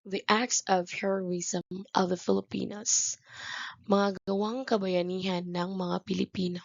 The acts of heroism of the Filipinos, mga gawang kabayanihan ng mga Pilipino.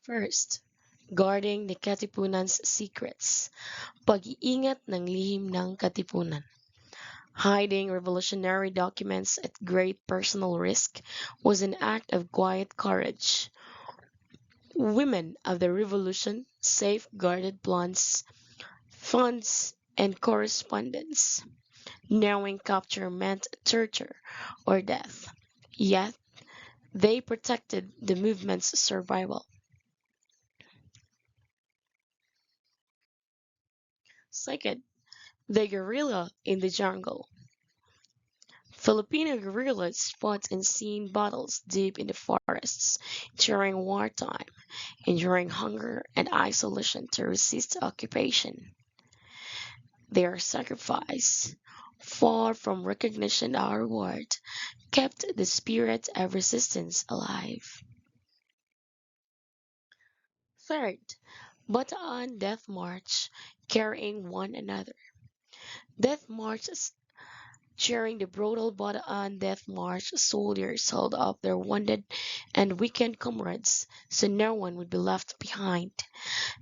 First, guarding the Katipunan's secrets, pag-iingat ng lihim ng Katipunan. Hiding revolutionary documents at great personal risk was an act of quiet courage. Women of the revolution safeguarded plans, funds, and correspondence, knowing capture meant torture or death. Yet, they protected the movement's survival. Second, the guerrilla in the jungle. Filipino guerrillas fought unseen battles deep in the forests during wartime, enduring hunger and isolation to resist occupation. Their sacrifice, far from recognition or reward, kept the spirit of resistance alive. Third, Bataan Death March, carrying one another. Death marches. During the brutal Bataan Death March, soldiers held up their wounded and weakened comrades so no one would be left behind.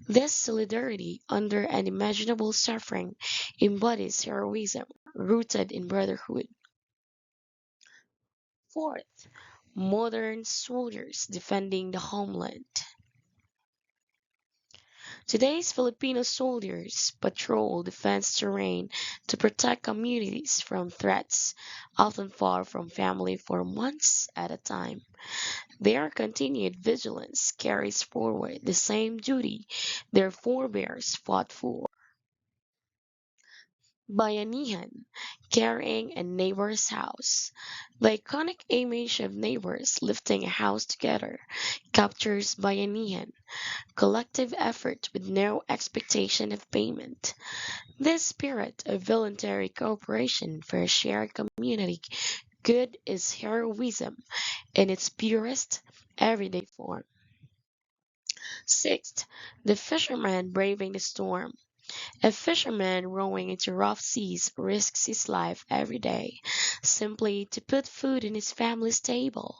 This solidarity under unimaginable suffering embodies heroism rooted in brotherhood. Fourth, modern soldiers defending the homeland. Today's Filipino soldiers patrol defense terrain to protect communities from threats, often far from family for months at a time. Their continued vigilance carries forward the same duty their forebears fought for. Bayanihan, carrying a neighbor's house. The iconic image of neighbors lifting a house together captures Bayanihan, collective effort with no expectation of payment. This spirit of voluntary cooperation for a shared community good is heroism in its purest, everyday form. Sixth, the fisherman braving the storm. A fisherman rowing into rough seas risks his life every day simply to put food in his family's table.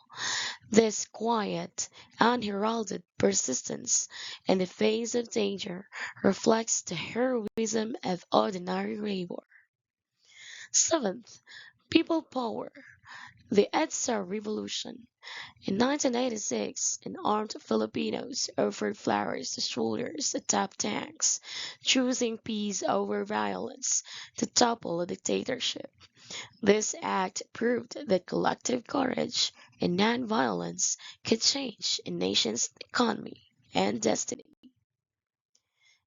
This quiet, unheralded persistence in the face of danger reflects the heroism of ordinary labor. Seventh, people power. The EDSA revolution. In 1986, an armed Filipinos offered flowers to soldiers atop tanks, choosing peace over violence to topple a dictatorship. This act proved that collective courage and nonviolence could change a nation's economy and destiny.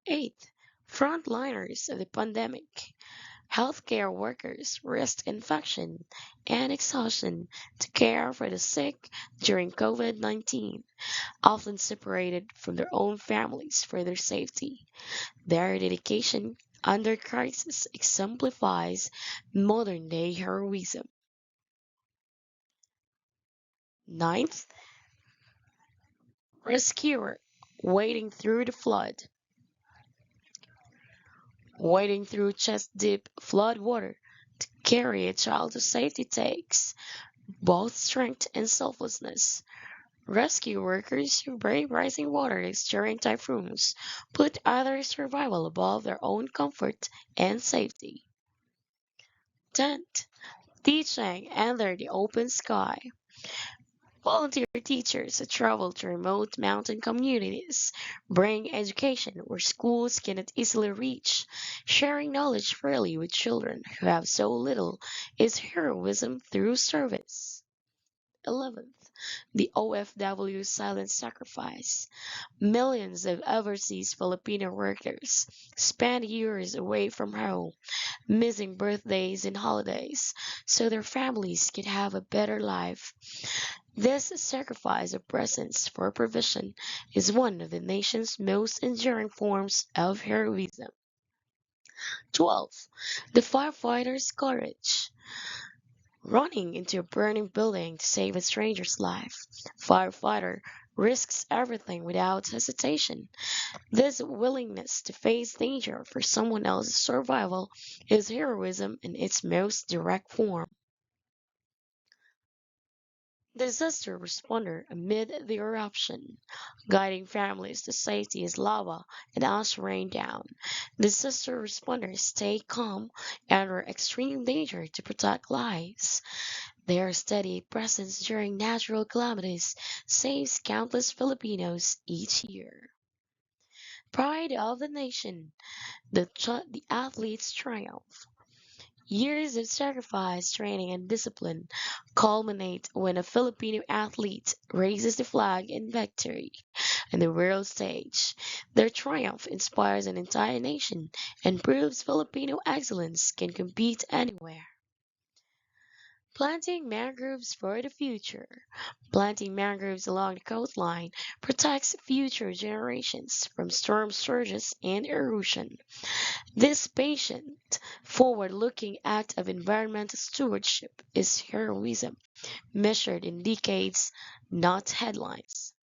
Eighth, frontliners of the pandemic. Healthcare workers risked infection and exhaustion to care for the sick during COVID-19, often separated from their own families for their safety. Their dedication under crisis exemplifies modern day heroism. Ninth, rescuer wading through the flood. Wading through chest deep flood water to carry a child to safety takes both strength and selflessness. Rescue workers who brave rising waters during typhoons put others' survival above their own comfort and safety. 10th, teaching under the open sky. Volunteer teachers who travel to remote mountain communities bring education where schools cannot easily reach. Sharing knowledge freely with children who have so little is heroism through service. 11th, the OFW silent sacrifice. Millions of overseas Filipino workers spend years away from home, missing birthdays and holidays, so their families could have a better life. This sacrifice of presence for provision is one of the nation's most enduring forms of heroism. 12. The firefighter's courage. Running into a burning building to save a stranger's life. Firefighter risks everything without hesitation. This willingness to face danger for someone else's survival is heroism in its most direct form. Disaster responder amid the eruption, guiding families to safety as lava and ash rain down. Disaster responders stay calm under extreme danger to protect lives. Their steady presence during natural calamities saves countless Filipinos each year. Pride of the nation, the athlete's triumph. Years of sacrifice, training, and discipline culminate when a Filipino athlete raises the flag in victory on the world stage. Their triumph inspires an entire nation and proves Filipino excellence can compete anywhere. Planting mangroves for the future. Planting mangroves along the coastline protects future generations from storm surges and erosion. This patient, forward-looking act of environmental stewardship is heroism, measured in decades, not headlines.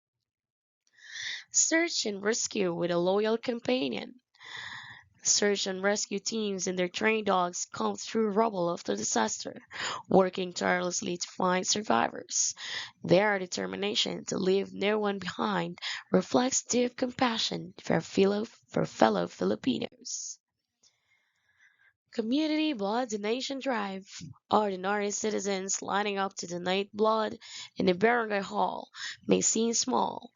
Search and rescue with a loyal companion. Search and rescue teams and their trained dogs comb through rubble of the disaster, working tirelessly to find survivors. Their determination to leave no one behind reflects deep compassion for fellow Filipinos. Community blood donation drive. Ordinary citizens lining up to donate blood in a barangay hall may seem small,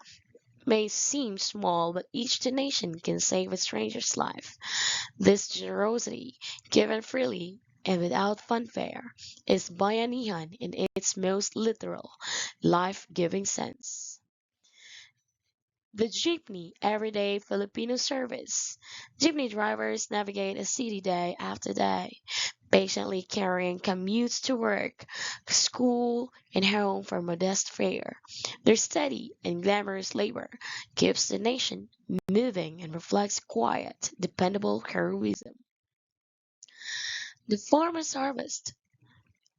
but each donation can save a stranger's life. This generosity, given freely and without fanfare, is bayanihan in its most literal, life-giving sense. The jeepney everyday Filipino service. Jeepney drivers navigate a city day after day, patiently carrying commutes to work, school, and home for modest fare. Their steady and glamorous labor keeps the nation moving and reflects quiet, dependable heroism. The farmer's harvest.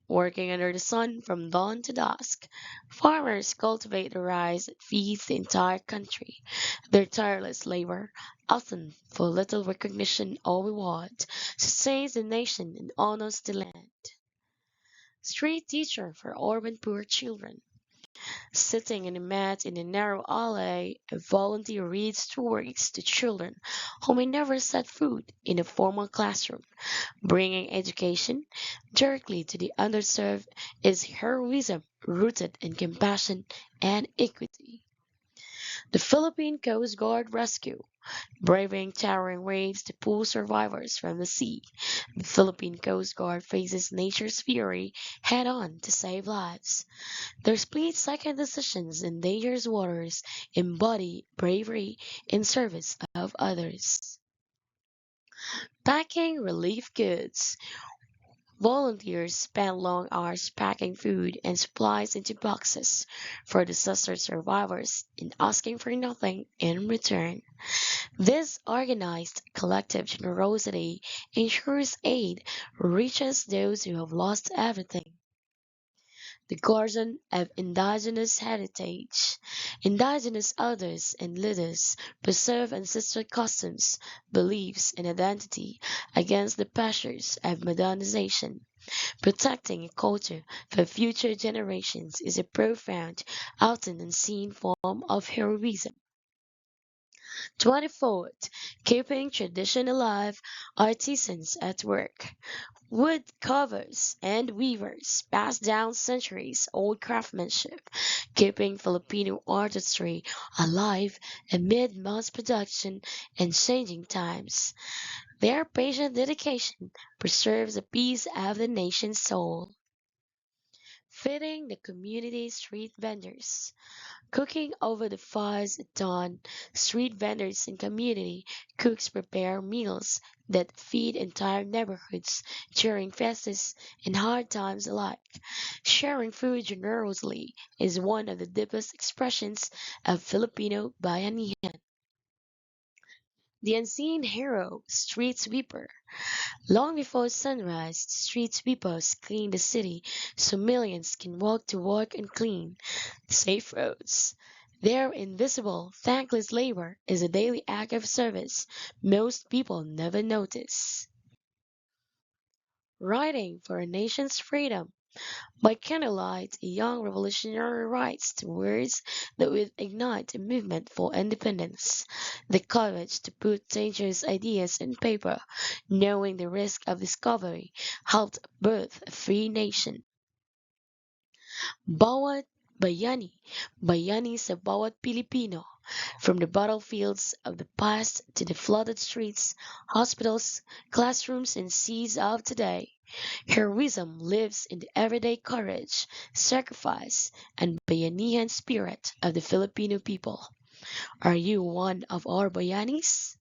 Working under the sun from dawn to dusk, farmers cultivate the rice that feeds the entire country. Their tireless labor, often for little recognition or reward, sustains the nation and honors the land. Street teacher for urban poor children. Sitting in a mat in a narrow alley, a volunteer reads stories to children who may never set foot in a formal classroom. Bringing education directly to the underserved is heroism rooted in compassion and equity. The Philippine Coast Guard Rescue, braving towering waves to pull survivors from the sea. The Philippine Coast Guard faces nature's fury head on to save lives. Their split-second decisions in dangerous waters embody bravery in service of others. Packing relief goods. Volunteers spend long hours packing food and supplies into boxes for disaster survivors and asking for nothing in return. This organized collective generosity ensures aid reaches those who have lost everything. The guardian of indigenous heritage. Indigenous elders and leaders preserve ancestral customs, beliefs, and identity against the pressures of modernization. Protecting a culture for future generations is a profound, often unseen form of heroism. 24th, keeping tradition alive, artisans at work. Wood carvers and weavers pass down centuries old craftsmanship, keeping Filipino artistry alive amid mass production and changing times. Their patient dedication preserves a piece of the nation's soul. Feeding the community street vendors. Cooking over the fires at dawn, street vendors and community cooks prepare meals that feed entire neighborhoods during festivals and hard times alike. Sharing food generously is one of the deepest expressions of Filipino bayanihan. The unseen hero, street sweeper. Long before sunrise, street sweepers clean the city so millions can walk to work and clean safe roads. Their invisible, thankless labor is a daily act of service most people never notice. Writing for a nation's freedom. By candlelight, a young revolutionary writes the words that would ignite a movement for independence, the courage to put dangerous ideas in paper, knowing the risk of discovery helped birth a free nation. Bawat Bayani, Bayani sa bawat Pilipino, from the battlefields of the past to the flooded streets, hospitals, classrooms, and seas of today. Heroism lives in the everyday courage, sacrifice, and bayanihan spirit of the Filipino people. Are you one of our bayanis?